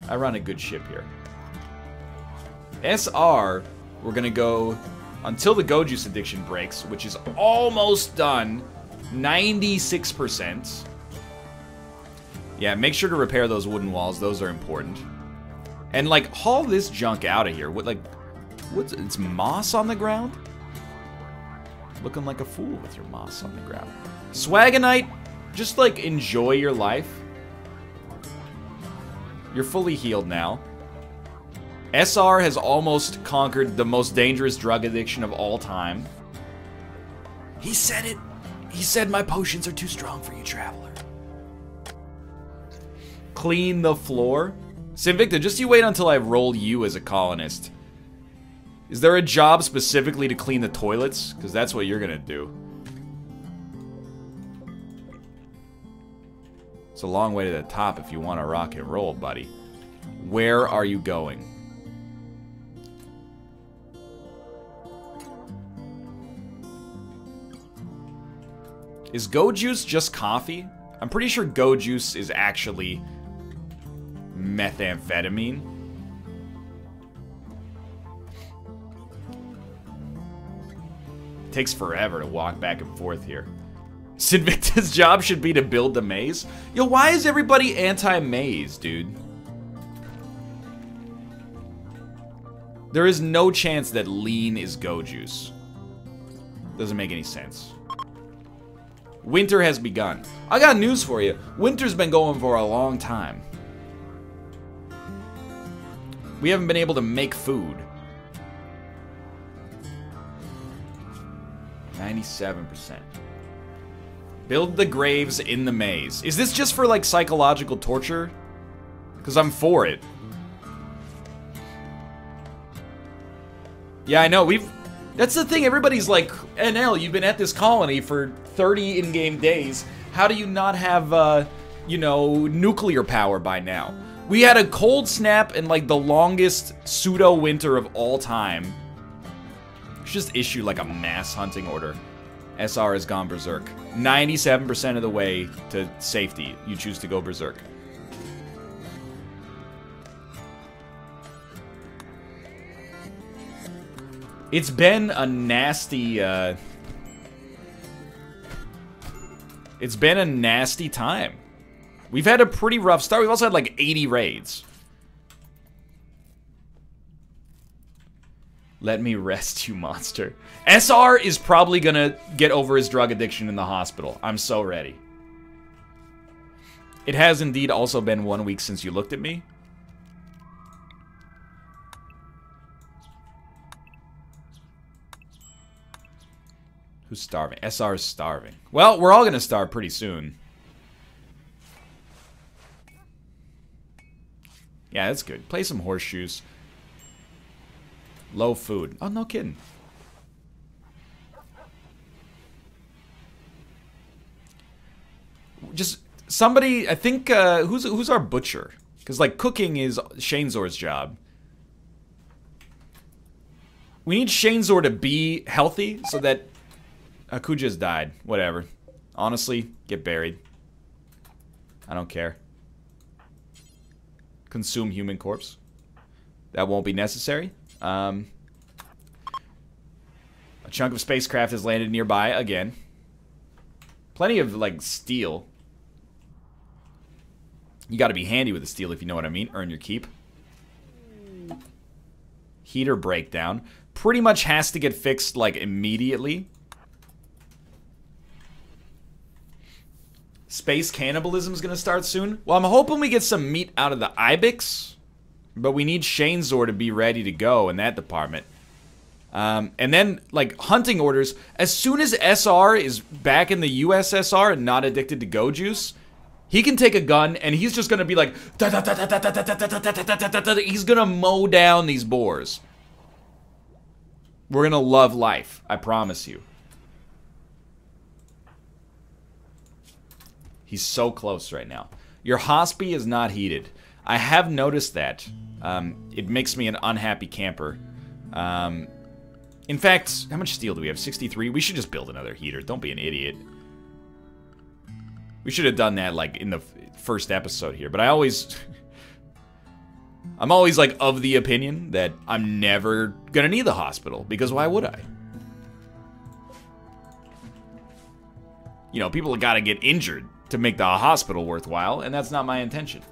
I run a good ship here. SR, we're gonna go until the Go Juice addiction breaks, which is almost done. 96%. Yeah, make sure to repair those wooden walls. Those are important. And, like, haul this junk out of here. What, like, what's... It's moss on the ground? Looking like a fool with your moss on the ground. Swagonite, just, like, enjoy your life. You're fully healed now. SR has almost conquered the most dangerous drug addiction of all time. He said it. He said my potions are too strong for you, traveler. Clean the floor. Sinvicta, just you wait until I roll you as a colonist. Is there a job specifically to clean the toilets? Because that's what you're gonna do. It's a long way to the top if you want to rock and roll, buddy. Where are you going? Is Go Juice just coffee? I'm pretty sure Go Juice is actually methamphetamine. Takes forever to walk back and forth here. Sinvicta's job should be to build the maze. Yo, why is everybody anti-maze, dude? There is no chance that lean is Go Juice. Doesn't make any sense. Winter has begun. I got news for you. Winter's been going for a long time. We haven't been able to make food. 97%. Build the graves in the maze. Is this just for, like, psychological torture? Because I'm for it. Yeah, I know. That's the thing. Everybody's like, NL, you've been at this colony for 30 in-game days. How do you not have, you know, nuclear power by now? We had a cold snap and, like, the longest pseudo-winter of all time. Just issue, like, a mass hunting order. SR has gone berserk. 97% of the way to safety, you choose to go berserk. It's been a nasty, it's been a nasty time. We've had a pretty rough start. We've also had like 80 raids. Let me rest, you monster. SR is probably gonna get over his drug addiction in the hospital. I'm so ready. It has indeed also been 1 week since you looked at me. Who's starving? SR is starving. Well, we're all gonna starve pretty soon. Yeah, that's good. Play some horseshoes. Low food. Oh, no kidding. Just somebody, I think, who's our butcher? Because, like, cooking is Shanezor's job. We need Shanezor to be healthy so that Akuja's died. Whatever. Honestly, get buried. I don't care. Consume human corpse. That won't be necessary. A chunk of spacecraft has landed nearby again. Plenty of, like, steel. You gotta be handy with the steel if you know what I mean. Earn your keep. Heater breakdown. Pretty much has to get fixed, like, immediately. Space cannibalism is gonna start soon. Well, I'm hoping we get some meat out of the Ibex. But we need Shanezor to be ready to go in that department. And then, like, hunting orders. As soon as SR is back in the USSR and not addicted to Go Juice, he can take a gun and he's just gonna be like, he's gonna mow down these boars. We're gonna love life, I promise you. He's so close right now. Your hospi is not heated. I have noticed that. It makes me an unhappy camper. In fact, how much steel do we have? 63? We should just build another heater. Don't be an idiot. We should have done that, like, in the first episode here. But I always... I'm always like of the opinion that I'm never gonna need the hospital, because why would I? You know, people gotta get injured to make the hospital worthwhile, and that's not my intention.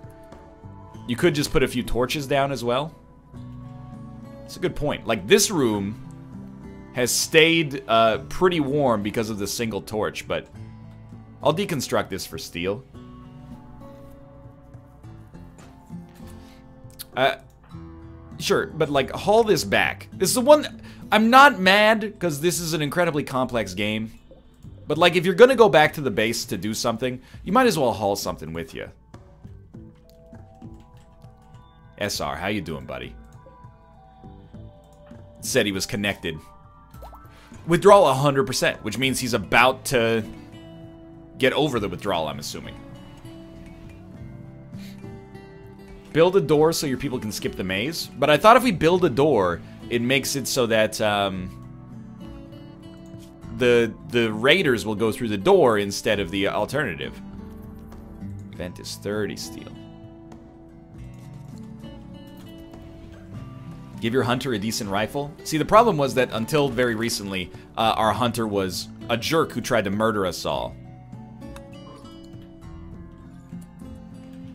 You could just put a few torches down as well. It's a good point. Like, this room has stayed pretty warm because of the single torch, but I'll deconstruct this for steel. Sure, but like, haul this back. This is the one... I'm not mad, because this is an incredibly complex game. But like, if you're gonna go back to the base to do something, you might as well haul something with you. SR, how you doing, buddy? Said he was connected. Withdrawal 100%, which means he's about to get over the withdrawal, I'm assuming. Build a door so your people can skip the maze. But I thought if we build a door, it makes it so that the raiders will go through the door instead of the alternative. Vent is 30 steel. Give your hunter a decent rifle. See, the problem was that until very recently, our hunter was a jerk who tried to murder us all.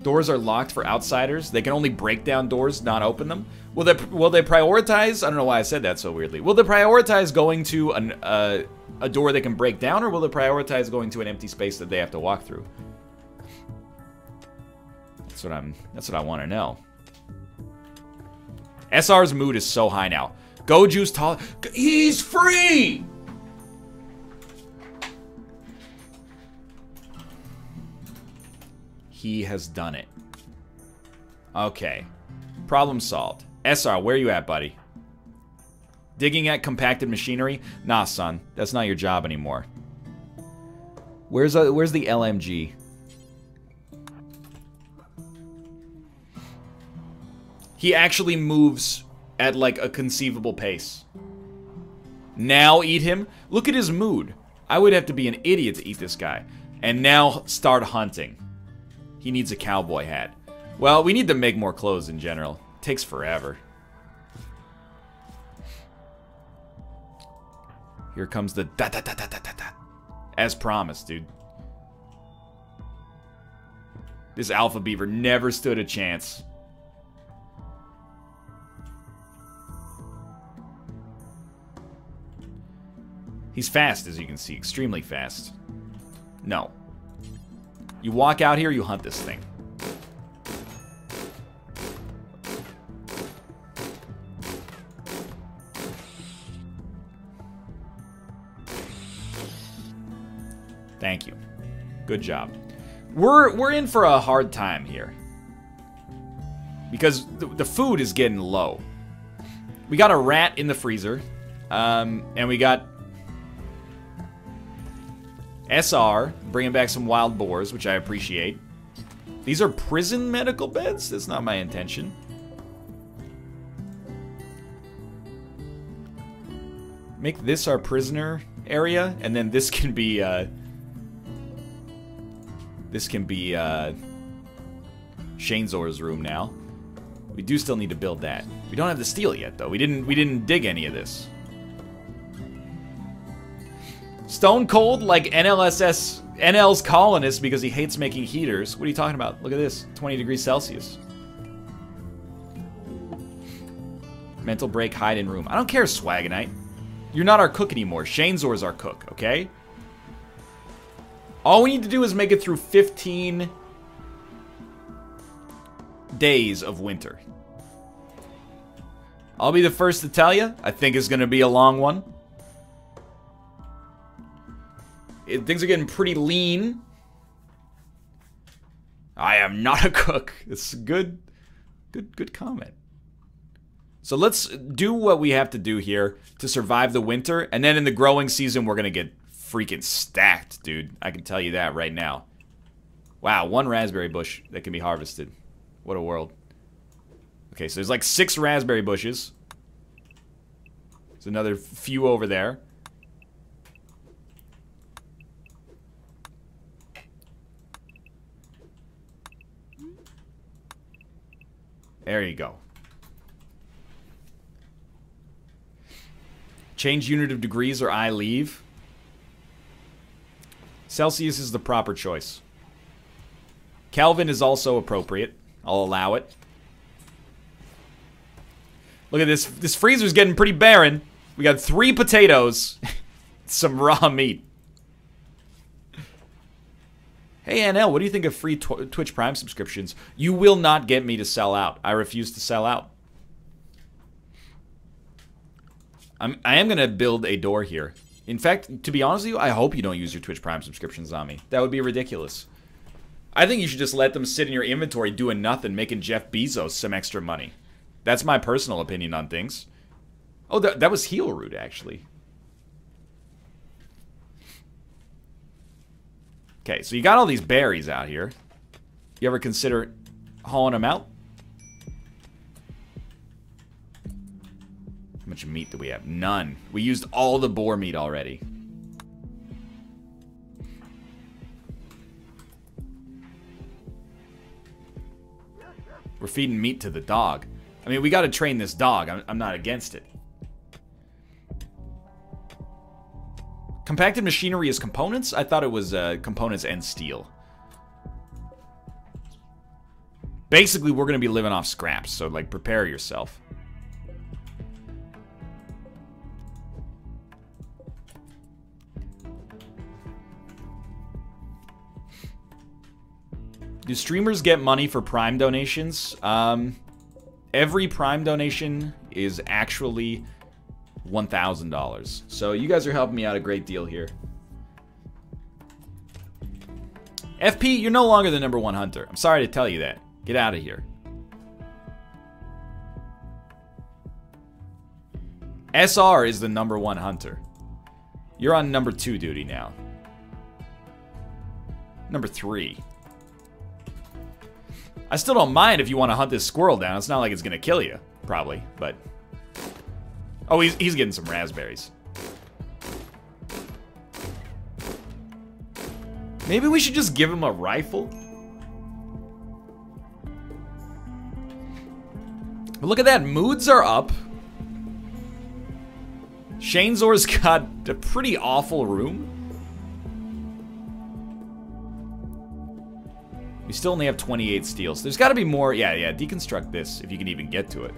Doors are locked for outsiders. They can only break down doors, not open them. Will they prioritize? I don't know why I said that so weirdly. Will they prioritize going to a door they can break down, or will they prioritize going to an empty space that they have to walk through? That's what I want to know. SR's mood is so high now. Goju's tall. He's free! He has done it. Okay. Problem solved. SR, where you at, buddy? Digging at compacted machinery? Nah, son. That's not your job anymore. Where's the LMG? He actually moves at, like, a conceivable pace. Now eat him? Look at his mood. I would have to be an idiot to eat this guy. And now start hunting. He needs a cowboy hat. Well, we need to make more clothes in general. It takes forever. Here comes the da-da-da-da-da-da. As promised, dude. This alpha beaver never stood a chance. He's fast, as you can see. Extremely fast. No. You walk out here, you hunt this thing. Thank you. Good job. We're in for a hard time here. Because the food is getting low. We got a rat in the freezer. And we got SR bringing back some wild boars, which I appreciate. These are prison medical beds? That's not my intention. Make this our prisoner area, and then this can be, Shane's room now. We do still need to build that. We don't have the steel yet, though. We didn't dig any of this. Stone cold like NL's colonist because he hates making heaters. What are you talking about? Look at this. 20 degrees Celsius. Mental break, hide in room. I don't care, Swagonite. You're not our cook anymore. Shane's our cook, okay? All we need to do is make it through 15 days of winter. I'll be the first to tell you. I think it's going to be a long one. Things are getting pretty lean. I am not a cook. It's good comment. So let's do what we have to do here to survive the winter, and then in the growing season, we're gonna get freaking stacked, dude. I can tell you that right now. Wow, one raspberry bush that can be harvested. What a world. Okay, so there's like 6 raspberry bushes. There's another few over there. There you go. Change unit of degrees or I leave. Celsius is the proper choice. Kelvin is also appropriate. I'll allow it. Look at this. This freezer's getting pretty barren. We got 3 potatoes. Some raw meat. Hey, NL, what do you think of free Twitch Prime subscriptions? You will not get me to sell out. I refuse to sell out. I am going to build a door here. In fact, to be honest with you, I hope you don't use your Twitch Prime subscriptions on me. That would be ridiculous. I think you should just let them sit in your inventory doing nothing, making Jeff Bezos some extra money. That's my personal opinion on things. Oh, that was heel root, actually. Okay, so you got all these berries out here. You ever consider hauling them out? How much meat do we have? None. We used all the boar meat already. We're feeding meat to the dog. I mean, we got to train this dog. I'm not against it. Compacted machinery is components? I thought it was components and steel. Basically, we're going to be living off scraps, so, like, prepare yourself. Do streamers get money for Prime donations? Every Prime donation is actually $1,000. So you guys are helping me out a great deal here. FP, you're no longer the #1 hunter. I'm sorry to tell you that. Get out of here. SR is the #1 hunter. You're on #2 duty now. #3. I still don't mind if you want to hunt this squirrel down. It's not like it's going to kill you, probably, but... Oh, he's getting some raspberries. Maybe we should just give him a rifle? But look at that, moods are up. Shane's got a pretty awful room. We still only have 28 steel, so there's got to be more. Yeah, deconstruct this if you can even get to it.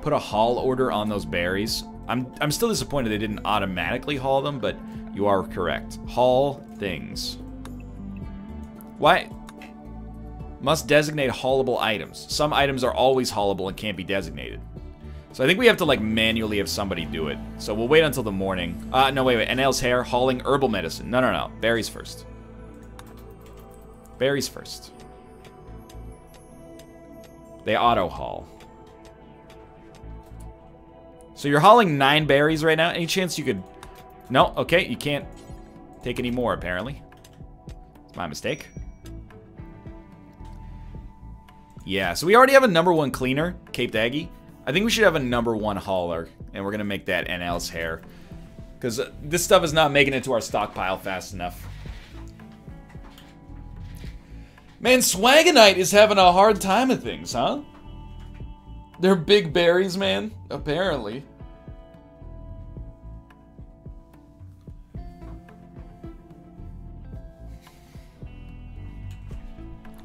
Put a haul order on those berries. I'm still disappointed they didn't automatically haul them, but you are correct. Haul things. Why? Must designate haulable items. Some items are always haulable and can't be designated. So I think we have to, like, manually have somebody do it. So we'll wait until the morning. No, wait. NL's hair, hauling herbal medicine. No. Berries first. Berries first. They auto-haul. So you're hauling 9 berries right now? Any chance you could... No? Okay, you can't take any more, apparently. It's my mistake. Yeah, so we already have a #1 cleaner, Cape Aggie. I think we should have a #1 hauler, and we're going to make that NL's hair. Because this stuff is not making it to our stockpile fast enough. Man, Swagonite is having a hard time of things, huh? They're big berries, man. Apparently.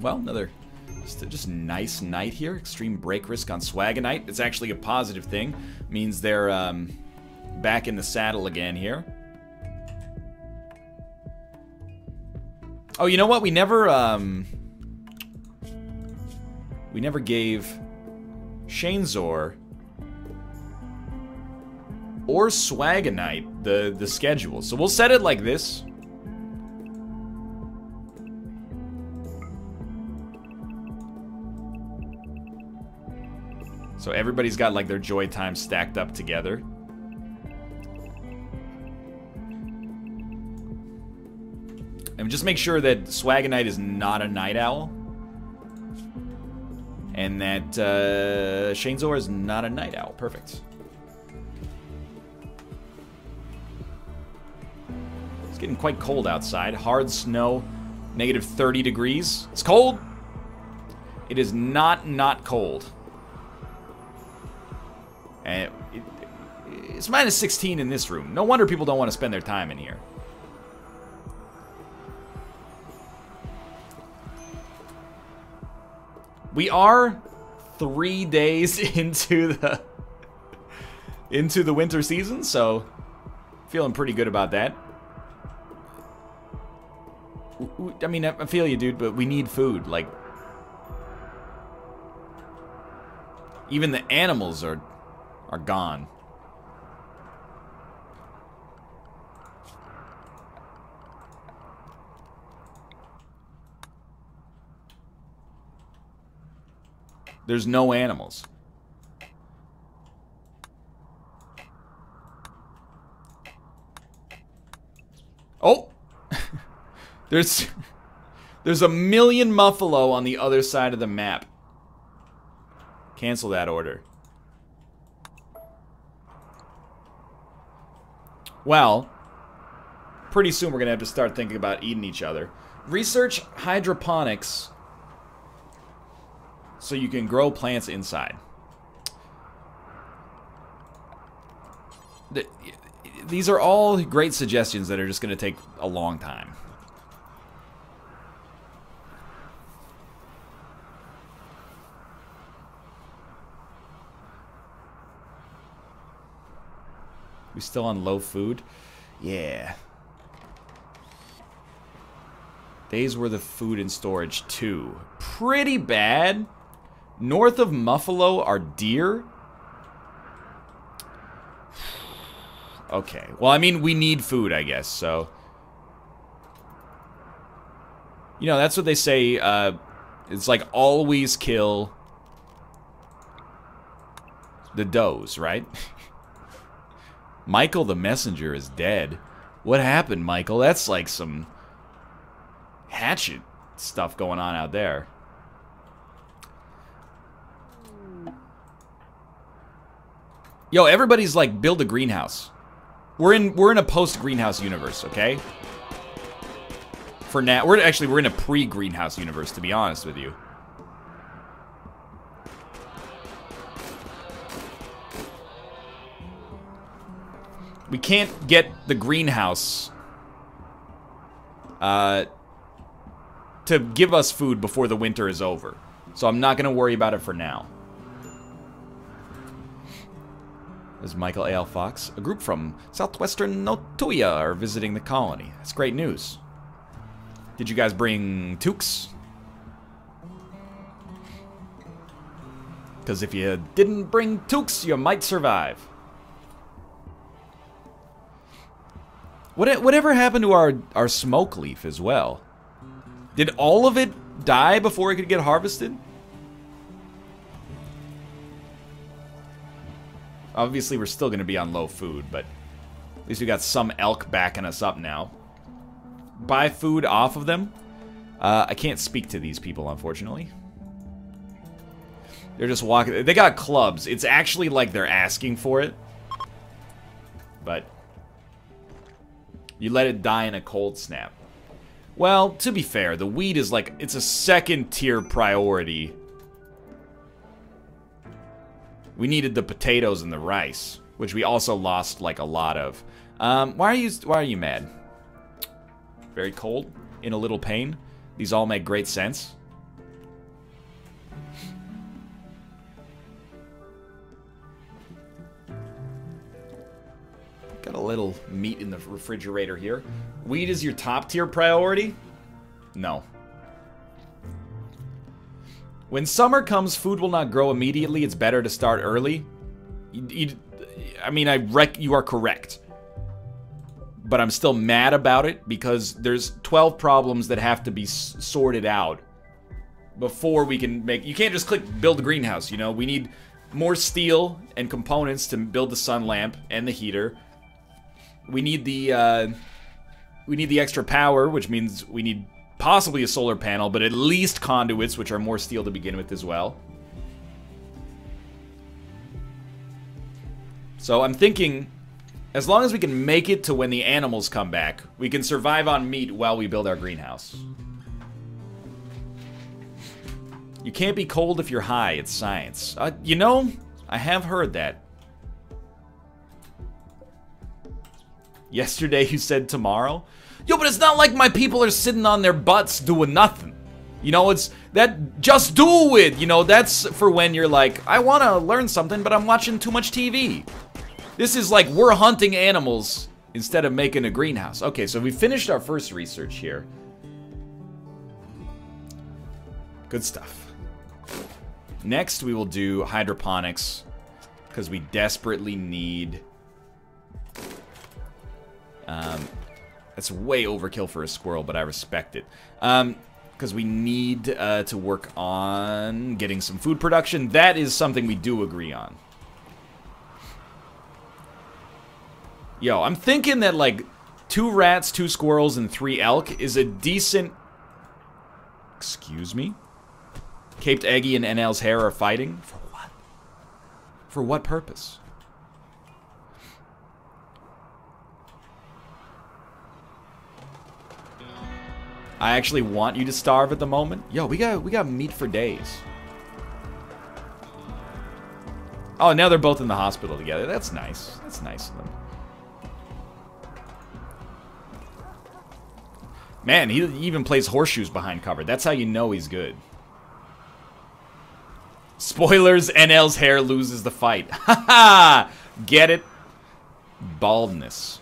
Well, another just nice night here. Extreme break risk on Swagonite. It's actually a positive thing. Means they're back in the saddle again here. Oh, you know what? We never gave Shanezor or Swagonite the schedule. So we'll set it like this. So everybody's got, like, their joy time stacked up together. And just make sure that Swagonite is not a night owl. And that Shanezor is not a night owl. Perfect. It's getting quite cold outside. Hard snow, -30 degrees. It's cold. It is not cold. And it's minus 16 in this room. No wonder people don't want to spend their time in here. We are 3 days into the winter season, so feeling pretty good about that. I mean, I feel you, dude, but we need food. Like, even the animals are gone. There's no animals. Oh! There's a million muffalo on the other side of the map. Cancel that order. Well, pretty soon we're gonna have to start thinking about eating each other. Research hydroponics so you can grow plants inside. These are all great suggestions that are just gonna take a long time. We still on low food? Yeah. Days worth of food in storage, too. Pretty bad. North of Muffalo are deer. Okay. Well, I mean, we need food, I guess, so. You know, that's what they say. It's like always kill the does, right? Michael the messenger is dead. What happened, Michael? That's like some hatchet stuff going on out there. Yo, everybody's like, build a greenhouse. We're in a post-greenhouse universe, okay? For now, we're in a pre-greenhouse universe, to be honest with you. We can't get the greenhouse to give us food before the winter is over. So I'm not going to worry about it for now. This is Michael A.L. Fox. A group from southwestern Notuya are visiting the colony. That's great news. Did you guys bring toques? Because if you didn't bring toques, you might survive. Whatever happened to our smoke leaf as well? Did all of it die before it could get harvested? Obviously, we're still going to be on low food, but at least we got some elk backing us up now. Buy food off of them? I can't speak to these people, unfortunately. They're just walking. They got clubs. It's actually like they're asking for it. But you let it die in a cold snap. Well, to be fair, the wheat is like, it's a second-tier priority. We needed the potatoes and the rice, which we also lost like a lot of. Why are you mad? Very cold, in a little pain. These all make great sense. Got a little meat in the refrigerator here. Wheat is your top tier priority? No. When summer comes, food will not grow immediately. It's better to start early. I mean, you are correct. But I'm still mad about it because there's 12 problems that have to be sorted out before we can make... You can't just click build a greenhouse, you know? We need more steel and components to build the sun lamp and the heater. We need the extra power, which means we need possibly a solar panel, but at least conduits, which are more steel to begin with as well. So I'm thinking, as long as we can make it to when the animals come back, we can survive on meat while we build our greenhouse. You can't be cold if you're high. It's science. You know, I have heard that. Yesterday you said tomorrow? Yo, but it's not like my people are sitting on their butts doing nothing. You know, it's that just do it. You know, that's for when you're like, I want to learn something, but I'm watching too much TV. This is like we're hunting animals instead of making a greenhouse. Okay, so we finished our first research here. Good stuff. Next, we will do hydroponics because we desperately need... that's way overkill for a squirrel, but I respect it. Because we need to work on getting some food production. That is something we do agree on. Yo, I'm thinking that, like, 2 rats, 2 squirrels, and 3 elk is a decent... Excuse me? Caped Eggy and NL's hair are fighting? For what? For what purpose? I actually want you to starve at the moment. Yo, we got meat for days. Oh, now they're both in the hospital together. That's nice. That's nice of them. Man, he even plays horseshoes behind cover. That's how you know he's good. Spoilers, NL's hair loses the fight. Haha! Get it? Baldness.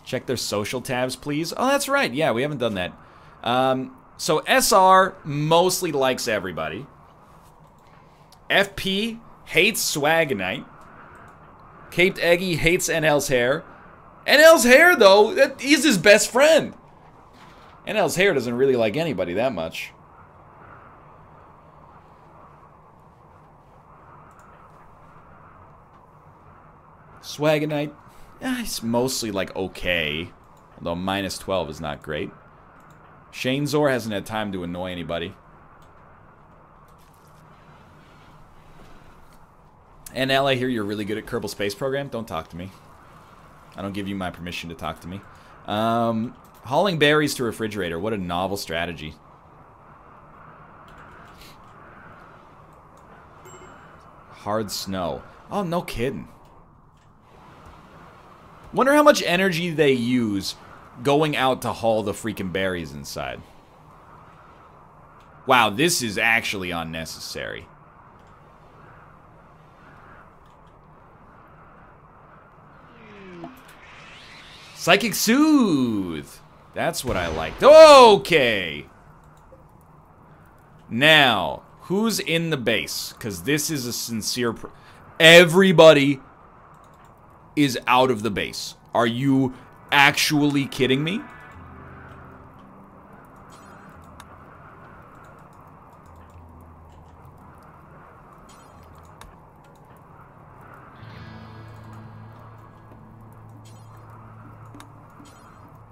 Check their social tabs, please. Oh, that's right. Yeah, we haven't done that. So SR mostly likes everybody. FP hates Swagonite. Caped Eggy hates NL's hair. NL's hair, though, he's his best friend. NL's hair doesn't really like anybody that much. Swagonite. Yeah, he's mostly, like, okay. Although minus 12 is not great. Shane Zor hasn't had time to annoy anybody. NL, I hear you're really good at Kerbal Space Program. Don't talk to me. I don't give you my permission to talk to me. Hauling berries to refrigerator. What a novel strategy. Hard snow. Oh, no kidding. Wonder how much energy they use going out to haul the freaking berries inside. Wow, this is actually unnecessary. Psychic Soothe. That's what I liked. Okay. Now, who's in the base? Because this is a sincere... Everybody is out of the base. Are you actually kidding me?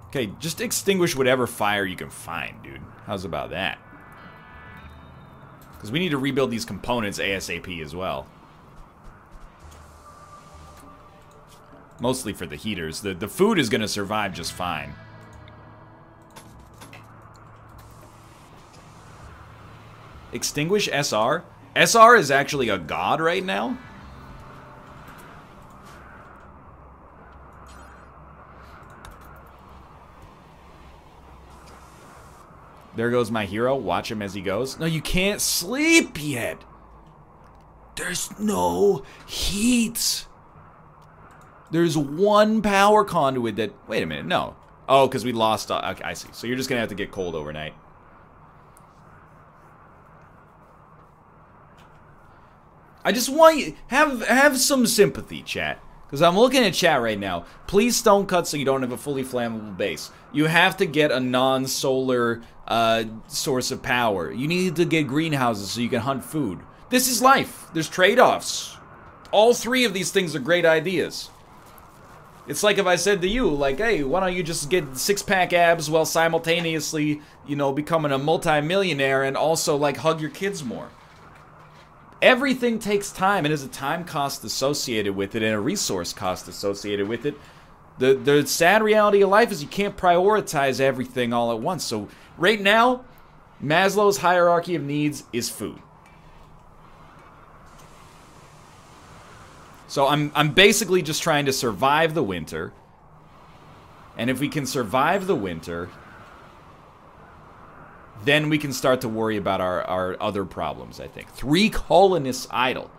Okay, just extinguish whatever fire you can find, dude. How's about that? Because we need to rebuild these components ASAP as well. Mostly for the heaters. The food is going to survive just fine. Extinguish SR? SR is actually a god right now? There goes my hero. Watch him as he goes. No, you can't sleep yet. There's no heat. There's one power conduit that... Wait a minute, no. Oh, because we lost... okay, I see. So you're just going to have to get cold overnight. I just want you... Have some sympathy, chat. Because I'm looking at chat right now. Please stone cut so you don't have a fully flammable base. You have to get a non-solar source of power. You need to get greenhouses so you can hunt food. This is life. There's trade-offs. All 3 of these things are great ideas. It's like if I said to you, like, hey, why don't you just get 6-pack abs while simultaneously, you know, becoming a multi-millionaire and also, like, hug your kids more. Everything takes time, and there's a time cost associated with it and a resource cost associated with it. The sad reality of life is you can't prioritize everything all at once. So right now, Maslow's hierarchy of needs is food. So I'm basically just trying to survive the winter. And if we can survive the winter, then we can start to worry about our other problems, I think. 3 colonists idle.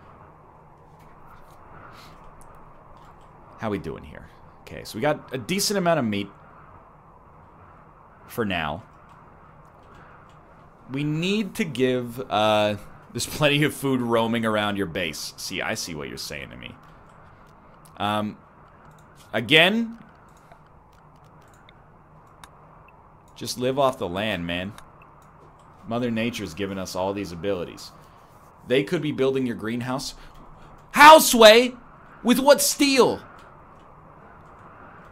How we doing here? Okay, so we got a decent amount of meat for now. We need to give, there's plenty of food roaming around your base. See, I see what you're saying to me. Again, just live off the land, man. Mother Nature's given us all these abilities. They could be building your greenhouse. Houseway? With what steel?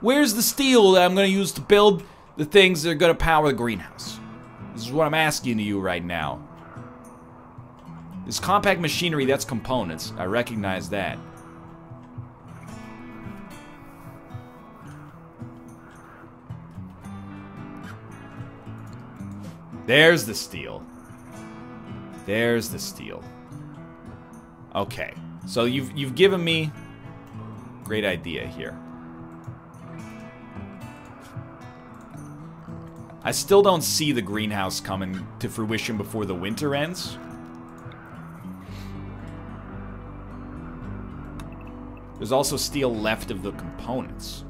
Where's the steel that I'm going to use to build the things that are going to power the greenhouse? This is what I'm asking to you right now. This compact machinery, that's components. I recognize that. There's the steel. There's the steel. Okay. So you've given me great idea here. I still don't see the greenhouse coming to fruition before the winter ends. There's also steel left of the components.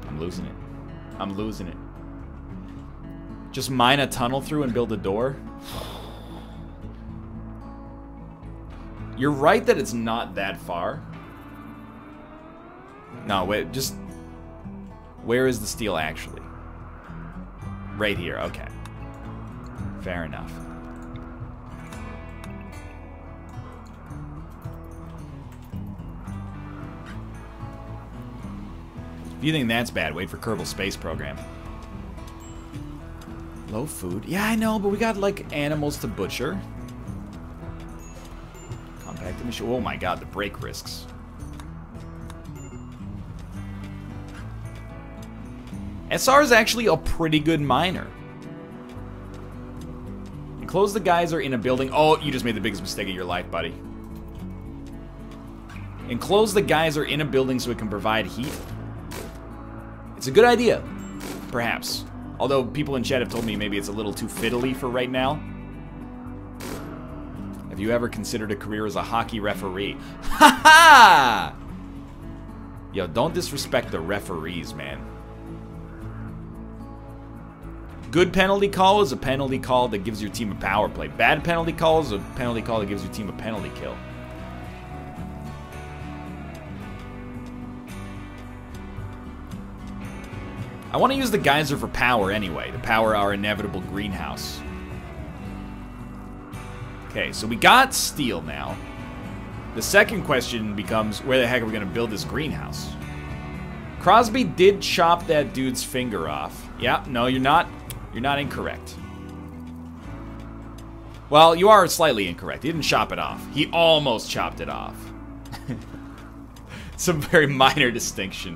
I'm losing it. I'm losing it. Just mine a tunnel through and build a door? You're right that it's not that far. No, wait, just... Where is the steel actually? Right here, okay. Fair enough. If you think that's bad, wait for Kerbal Space Program. Low food. Yeah, I know, but we got, like, animals to butcher. Compact machine. Oh my god, the break risks. SR is actually a pretty good miner. Enclose the geyser in a building. Oh, you just made the biggest mistake of your life, buddy. Enclose the geyser in a building so it can provide heat. It's a good idea, perhaps. Although people in chat have told me maybe it's a little too fiddly for right now. Have you ever considered a career as a hockey referee? Ha ha! Yo, don't disrespect the referees, man. Good penalty call is a penalty call that gives your team a power play. Bad penalty call is a penalty call that gives your team a penalty kill. I want to use the geyser for power anyway, to power our inevitable greenhouse. Okay, so we got steel now. The second question becomes, where the heck are we going to build this greenhouse? Crosby did chop that dude's finger off. Yeah, no, you're not incorrect. Well, you are slightly incorrect. He didn't chop it off. He almost chopped it off. It's a very minor distinction.